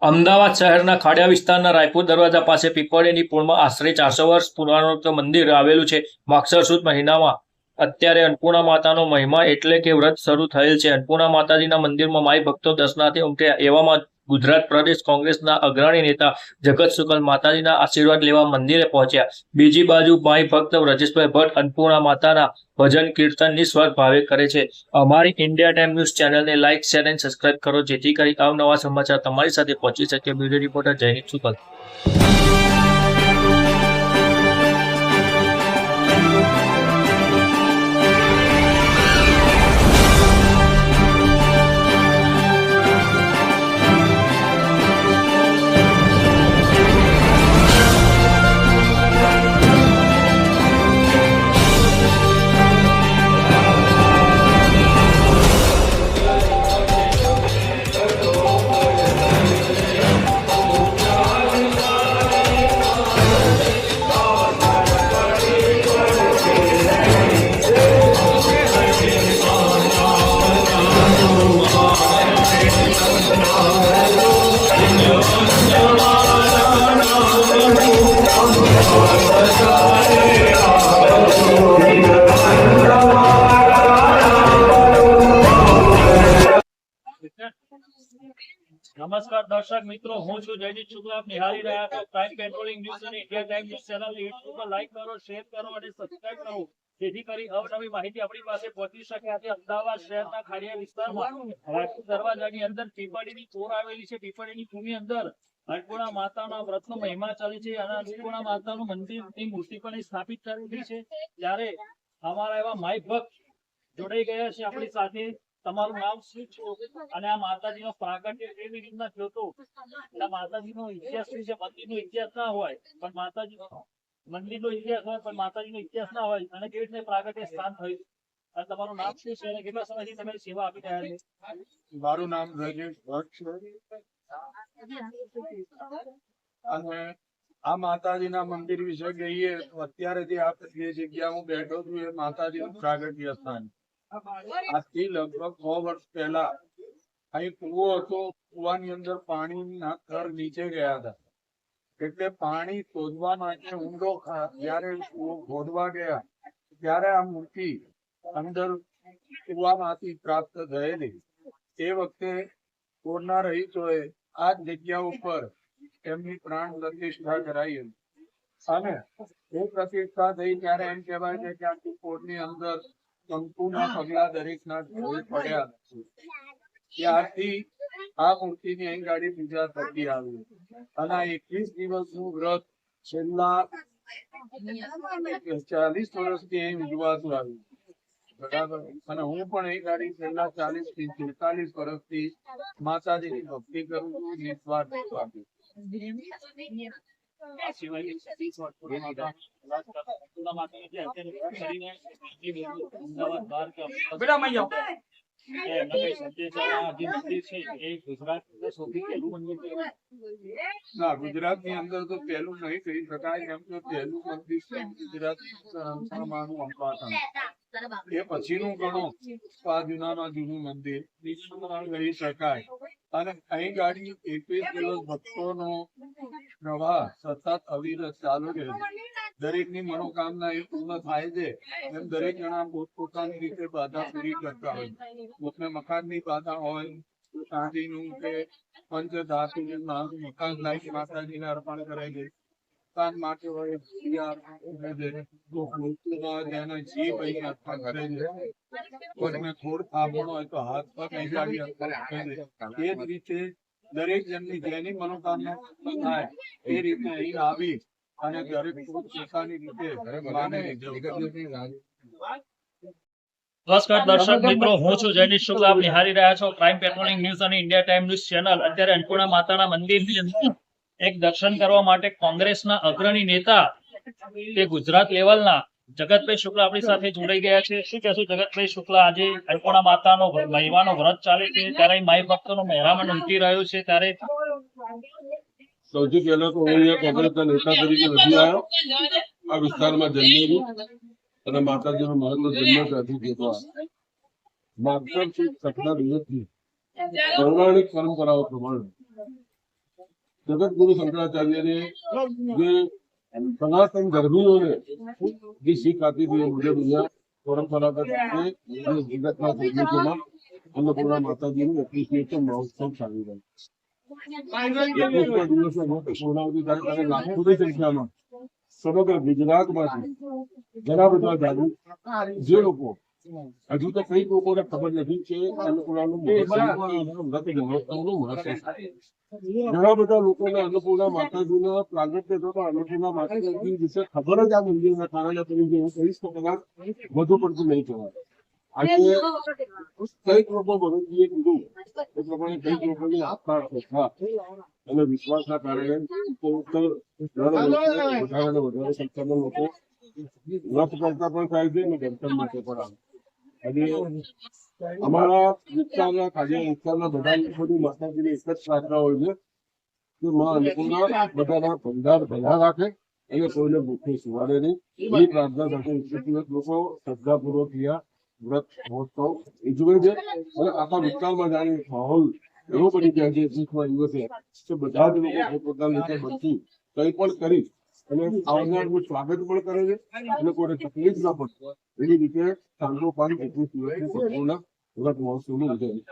અમદાવાદ શહેરના ખાડિયા વિસ્તારના રાયપુર દરવાજા પાસે પીપળીની પૂળમાં આશરે 400 વર્ષ પુરાણું મંદિર આવેલું છે. માગસર સુદ મહિનામાં અત્યારે અન્નપૂર્ણા માતાનો મહિમા એટલે કે વ્રત શરૂ થયેલ છે. અન્નપૂર્ણા માતાજીના મંદિરમાં માઈ ભક્તો દર્શનાર્થે ઉમટ્યા. એવામાં ગુજરાત પ્રદેશ કોંગ્રેસના અગ્રણી નેતા જગત શુકલ માતાજીના આશીર્વાદ લેવા મંદિરે પહોંચ્યા. બીજી બાજુ માઈ ભક્ત વ્રજેશભાઈ ભટ્ટ અન્નપૂર્ણા માતાના ભજન કીર્તન નિસ્વાર્થ ભાવે કરે છે. અમારી ઇન્ડિયા ટાઈમ ન્યૂઝ ચેનલને લાઇક, શેર અને સબસ્ક્રાઇબ કરો, જેથી કરી અવનવા સમાચાર તમારી સાથે પહોંચી શકે. Bureau reporter Jaynit Shukla. નમસ્કાર દર્શક મિત્રો, હું છું જયદીપ શુક્લા. આપ નિહાળી રહ્યા છો પ્રાઇમ પેટ્રોલિંગ ન્યૂઝ અને India time news channel. YouTube પર લાઈક કરો, શેર કરો અને સબસ્ક્રાઇબ કરો, જેથી કરી અવનવી માહિતી આપણી પાસે પહોંચી શકે. આજે અમદાવાદ શહેરના ખાડિયા વિસ્તારમાં રાયપુર દરવાજાની અંદર પીપળીની પૂર આવેલી છે. પીપળીની પૂરની અંદર અન્નપૂર્ણા માતાના વ્રતનો મહિમા ચાલે છે અને અન્નપૂર્ણા માતાનું મંદિરની મૂર્તિ પણ સ્થાપિત કરેલી છે. ત્યારે અમારા એવા માઈ ભક્ત જોડાઈ ગયા છે આપણી સાથે. તમારું નામ શું છે અને આ માતાજીનો પ્રાગટ્ય કેવી રીતના થયો હતો? આ માતાજીનો ઇતિહાસ શું છે? મંદિરનો ઇતિહાસ ના હોય પણ મંદિરનો ઇતિહાસ હોય પણ માતાજીનો ઇતિહાસ ના હોય, અને કેવી રીતે પ્રાગટ્ય સ્થાન થયું? અને તમારું નામ શું છે અને કેટલા સમયથી તમે સેવા આપી રહ્યા છો? મારું નામ રાજેશ ભટ્ટ છે અને આ માતાજીના મંદિર વિશે કહીએ તો અત્યારે જે જગ્યા હું બેઠો છું એ માતાજીનું પ્રાગટ્ય સ્થાન. આજથી લગભગ 100 વર્ષ પહેલા અહીં કુવો હતો. કુવાની અંદર પાણીના થર નીચે ગયા હતા, એટલે પાણી શોધવા માટે ઊંડો જયારે કુવો ખોદવા ગયા ત્યારે આ મૂર્તિ અંદર કુવામાંથી પ્રાપ્ત થયેલી. એ વખતે કોરના રહીશોએ આ જ જગ્યા ઉપર એમની પ્રાણ પ્રતિષ્ઠા કરાઈ હતી અને એ પ્રતિષ્ઠા થઈ ત્યારે એમ કહેવાય છે કે આ કોરની અંદર કંકુના પગલા દરેકના પડ્યા. ત્યારથી આ મૂર્તિની અહીં ગાડી પૂજા થતી આવી અને આ 21 દિવસનું વ્રત છેલ્લા 40 વર્ષથી અહીં ઉજવાતું આવ્યું. બરાબર. અને હું પણ અહીં ગાડી છેલ્લા 40 થી 43 વર્ષથી માતાજીની ભક્તિ કરું છું, નિસ્વાર્થ આપું. ગુજરાત ની અંદર તો પહેલું નહીં કહી શકાય, એમ તો પહેલું મંદિર ગુજરાત એ પછીનું ગણો આ જૂનામાં જૂનું મંદિર કહી શકાય. અને અહીં ગાડી 21 દિવસ ભક્તોનો પ્રવાહ સતત અવિરત ચાલુ રહે છે. દરેકની મનોકામના એ પૂર્ણ થાય છે. એમ દરેક જણા પોતપોતાની રીતે બાધા પૂરી કરતા હોય. કોઈને મકાનની બાધા હોય, ચાંદીનું કે પંચધાતુ મકાન લાવી માતાજીને અર્પણ કરે છે. મકાન માટે હોય કોઈને થોડ થાપણ હોય તો હાથ પર અર્પણ કરે છે. એ જ રીતે દરેક જણની જેની મનોકામના થાય એ રીતે અહીં આવી અને દરેક પોતાની રીતે નમસ્કાર દર્શક મિત્રો, હું છું જયદીપ શુક્લા. આપ નિહાળી રહ્યા છો પ્રાઇમ પેટ્રોલિંગ ન્યૂઝ અને ઇન્ડિયા ટાઈમ ન્યૂઝ ચેનલ. અત્યારે અન્નપૂર્ણા માતાના મંદિરની અંદર એક દર્શન કરવા માટે કોંગ્રેસના અગ્રણી નેતા તે ગુજરાત લેવલના જગતભાઈ શુક્લા આપણી સાથે જોડાઈ ગયા છે. શું કહેશું જગતભાઈ શુક્લા? આજે અન્નપૂર્ણા માતાનો મહિમાનો વ્રત ચાલે છે, ત્યારે માઈ ભક્તોનો મહેરામણ ઉમટી રહ્યો છે, ત્યારે સૌથી પહેલા તો હું અહીંયા કોંગ્રેસના નેતા તરીકે નથી આવ્યો. આ વિસ્તારમાં જન્મેલું અને માતાજીનો મહત્વ જન્મ ત્યાંથી જોતો માગસર સપના દિવસથી પૌરાણિક પરંપરાઓ પ્રમાણે જગતગુરુ શંકરાચાર્યને જે સનાતન ધર્મીઓને જે શીખ આપી હતી એ મુજબ અહીંયા પરંપરાગત રીતે જગતના સંગીતોમાં અન્નપૂર્ણા માતાજીનું એપ્રિસિએશન મહોત્સવ ચાલી રહ્યો છે. 21મા દિવસે પૂર્ણાવતી થાય ત્યારે લાખોની સંખ્યામાં સમગ્ર ગુજરાતમાંથી ઘણા બધા જાગૃત જે લોકો હજુ તો કઈ લોકોને ખબર નથી કે અન્નપૂર્ણાનું મહોત્સવનું મહત્વ છે. ઘણા બધા લોકોને અન્નપૂર્ણા માતાજીના પ્રાગટ્ય થતા અન્નપૂર્ણા માતાજી વિશે ખબર જ આ મંદિરના કારણે તરીકે હું કહીશ તો કદાચ વધુ પડતું નહીં કહેવાય. આજે કઈક લોકો ભરતજીએ કીધું એ પ્રમાણે કઈક લોકોની આસ્થા શ્રદ્ધા અને વિશ્વાસના કારણે વધારે ને વધારે સંખ્યામાં લોકો વ્રત કરતા પણ થાય છે અને દર્શન માટે પણ આવે. અને અમારા વિસ્તારના કાજિયા વિસ્તારના બધા લોકોની માતાજીની એક જ પ્રાર્થના હોય છે કે માં અન્નપૂર્ણા બધાના ભંડાર ભલા રાખે અને કોઈને ભૂખે સુવાડે નહીં. એ પ્રાર્થના સાથે 21 દિવસ લોકો શ્રદ્ધાપૂર્વક ત્યાં વ્રત મહોત્સવ ઉજવે છે. અને આખા વિસ્તારમાં જાણે માહોલ એવો બની જાય છે 21મા દિવસે કે બધા જ લોકો પોતાની રીતે બધું કંઈ પણ કરી અને આવનારનું સ્વાગત પણ કરે છે અને કોઈને તકલીફ ના પડે એવી રીતે સાંગોપાંગ 21 દિવસની સંપૂર્ણ વ્રત મહોત્સવનું ઉજવણી.